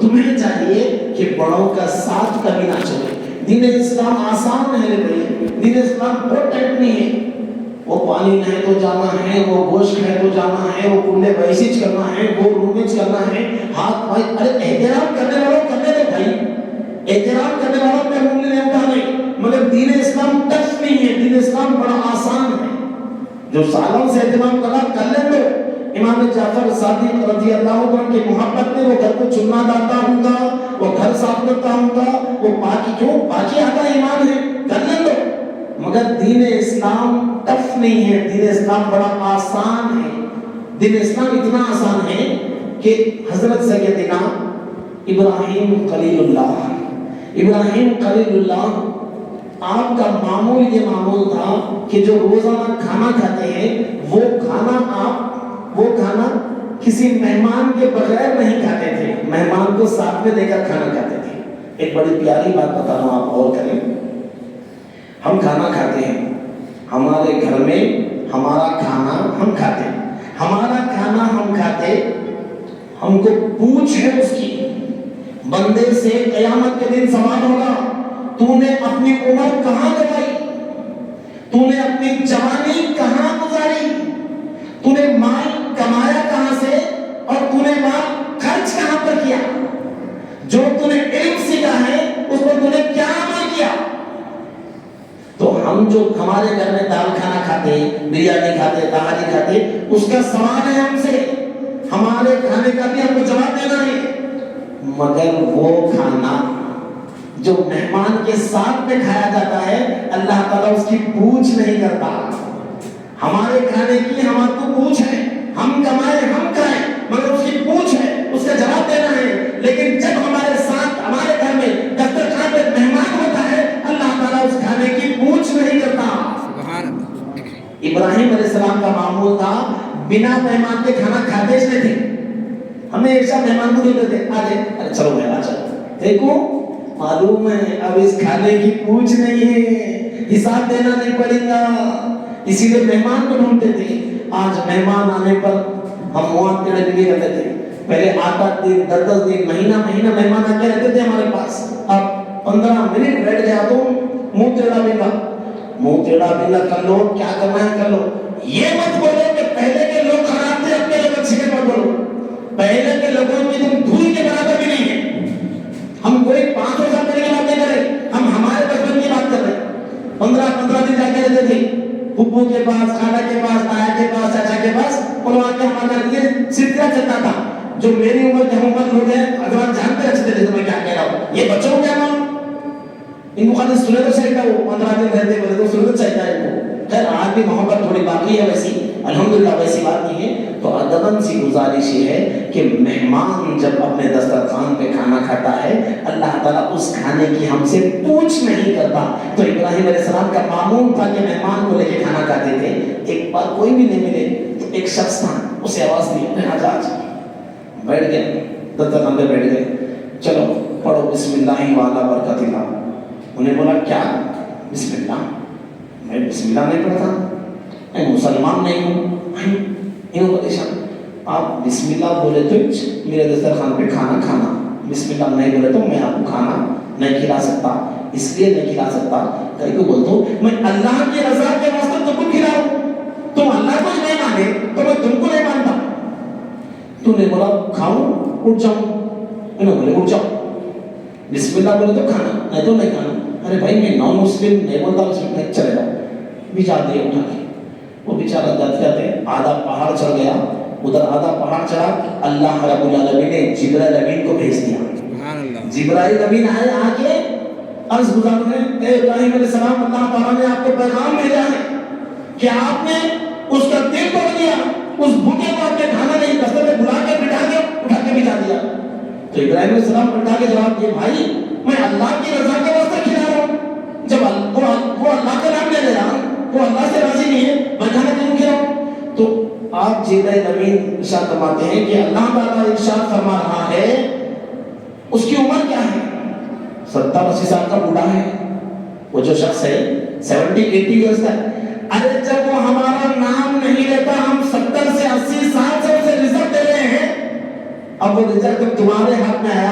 تمہیں چاہیے کہ بڑوں کا ساتھ کبھی نہ چھوڑے. دین اسلام آسان ہے بھائی, دین اسلام بہت ٹائٹ نہیں ہے. وہ پانی نہیں تو جانا ہے, وہ گوشت ہے تو جانا ہے, وہ کنڈے بیسیج کرنا ہے, وہ رومیج کرنا ہے, ہاتھ بھائی. ارے احترام کرنے والوں کرنے دو بھائی, احترام کرنے والوں میں انگلی نہیں اٹھانے. مگر دین اسلام ٹف نہیں ہے, دین اسلام بڑا آسان ہے. جو سالوں سے اہتمام کر لیں تو امام جعفر صادق رضی اللہ عنہ کی محبت میں وہ گھر کو چننا ڈالتا ہوں گا, وہ گھر صاف کرتا ہوں گا, وہ پاکی کیوں پاکی آتا ایمان ہے, کر لیں تو. مگر دین اسلام ٹف نہیں ہے, دین اسلام بڑا آسان ہے. دین اسلام اتنا آسان ہے کہ حضرت سیدنا ابراہیم خلیل اللہ آپ کا معمول یہ معمول تھا کہ جو روزانہ کھانا کھاتے ہیں وہ کھانا کسی مہمان کے بغیر نہیں کھاتے تھے, مہمان کو ساتھ میں لے کر کھانا کھاتے تھے. ایک بڑی پیاری بات بتا رہا ہوں, آپ اور کریں. ہم کھانا کھاتے ہیں, ہمارے گھر میں ہمارا کھانا ہم کھاتے, ہم کو پوچھ ہے اس کی. بندے سے قیامت کے دن سوال ہوگا, تو نے اپنی عمر کہاں گزاری, تو نے اپنی جوانی کہاں گزاری, تو نے مال کمایا کہاں سے, اور تو نے مال خرچ کہاں پر کیا, جو تو نے علم سیکھا ہے اس پر تو نے کیا عمل کیا. تو ہم جو ہمارے گھر میں دال کھانا کھاتے, بریانی کھاتے, تہاری کھاتے, اس کا سوال ہے ہم سے, ہمارے کھانے کا بھی ہم کو جواب دینا ہے. مگر وہ کھانا جو مہمان کے ساتھ میں کھایا جاتا ہے اللہ تعالیٰ اس کی پوچھ نہیں کرتا. ہمارے کھانے کی ہمارے کو پوچھ ہے, ہم کمائیں ہم کھائیں, مگر اس کی پوچھ ہے, اس کا جواب دینا ہے. لیکن جب ہمارے ساتھ ہمارے گھر میں دسترخوان پہ مہمان ہوتا ہے اللہ تعالیٰ اس کھانے کی پوچھ نہیں کرتا. ابراہیم علیہ السلام کا معمول تھا بنا مہمان کے کھانا کھاتے نہیں تھے. ہمیشہ مہمان کو دیتے تھے, آ جائے, ارے چلو مہمان چلو. دیکھو معلوم ہے اب اس کھانے کی پوچھ نہیں ہے, حساب دینا نہیں پڑے گا, اسی لیے مہمان کو ڈھونڈتے تھے. آج مہمان آنے پر ہم مواد ٹیڑے بھی رہتے تھے. پہلے 8 دن 10 دن مہینہ مہمان آ کے رہتے تھے ہمارے پاس. اب 15 منٹ بیٹھ گیا تو منہ ٹیڑھا بنگا کر لو, کیا کرنا ہے کر لو. یہ مت بولو کہ پہلے کے لوگ خراب تھے اب کے لوگ اچھے مت بولو. پہلے کے لوگوں میں تم دھول کے برابر بھی نہیں ہے. ہم کوئی 500 سال پہلے کی بات نہیں کر رہے, ہم ہمارے بچپن کی بات کر رہے ہیں. 15 دن جا کے رہتے تھے پھپھو کے پاس, خالہ کے پاس, تایا کے پاس, چاچا کے پاس, اور وہاں کے ہمارا یہ سلسلہ چلتا تھا. جو میری عمر کے ہم عمر لوگ ہیں اگر آپ جانتے رکھتے تھے تو میں کیا کہہ رہا ہوں, یہ بچوں کو کیا معلوم, ان کو خالی سنے تو چاہیے وہ 15 دن رہتے بولے تو سنے تو چاہیے ان کو. خیر آج بھی محبت تھوڑی باقی ہے ویسی, الحمدللہ ویسی بات نہیں ہے. تو ادباً سی گزارش یہ ہے کہ مہمان جب اپنے دسترخوان پہ کھانا کھاتا ہے اللہ تعالیٰ اس کھانے کی ہم سے پوچھ نہیں کرتا. تو ابراہیم علیہ السلام کا معمول تھا کہ مہمان کو لے کے کھانا کھاتے تھے. ایک بار کوئی بھی نہیں ملے تو ایک شخص تھا, اسے آواز دی, آج بیٹھ گئے, دسترخوان پہ بیٹھ گئے, چلو پڑھو بسم اللہ وعلی برکت اللہ. انہیں بولا کیا بسم اللہ, میں بسم اللہ نہیں پڑھتا, میں مسلمان نہیں ہوں. انہوں پریشان, آپ بسم اللہ بولے تو میرے دسترخوان پہ کھانا, بسم اللہ نہیں بولے تو میں آپ کو کھانا نہیں کھلا سکتا. اس لیے نہیں کھلا سکتا کئی کو بولتا ہوں میں اللہ کی رضا کے واسطے تم کو کھلاؤں, تم اللہ کو نہیں مانے تو میں تم کو نہیں مانتا. تو نے بولا کھاؤں, اٹھ جاؤں. انہوں بولے اٹھ جاؤ, بسم اللہ بولے تو کھانا, نہیں تو نہیں کھانا. ارے بھائی میں نان مسلم نہیں بولتا, مسلم نہیں, چلے جاؤ. بیچار دے اٹھا کے, وہ بیچارہ جاتے جاتے آدھا پہاڑ چڑھ گیا. ادھر آدھا پہاڑ چڑھا, اللہ رب العالمین نے جبرائیل امین کو بھیج دیا. جبرائیل امین آئے, آ کے عرض گزار رہے ہیں اے ابراہیم علیہ السلام, اللہ تعالیٰ نے آپ کو پیغام بھیجا ہے کہ آپ نے اس کا دل توڑ دیا, اس بھوکے کو آپ نے کھانا نہیں, رستے میں بلا کے بٹھا کے اٹھا کے بھیجا دیا. تو ابراہیم علیہ السلام اٹھا کے جواب دیا, بھائی میں اللہ کی رضا کے واسطے کھلا رہا ہوں, جب وہ اللہ کا نام لے لے رہا, وہ اللہ سے راضی نہیں ہے, میں کھانا کیوں کھلاؤں. تو آپ جبرائیل امین ارشاد فرماتے ہیں کہ اللہ تعالیٰ ارشاد فرما رہا ہے, اس کی عمر کیا ہے, 70-80 سال کا بوڑھا ہے وہ جو شخص ہے, 70-80 ایئرس کا. ارے جب وہ ہمارا نام نہیں لیتا, ہم 70 سے 80 سال سے اسے رزق دے رہے ہیں, اب وہ رزق جب تمہارے ہاتھ میں آیا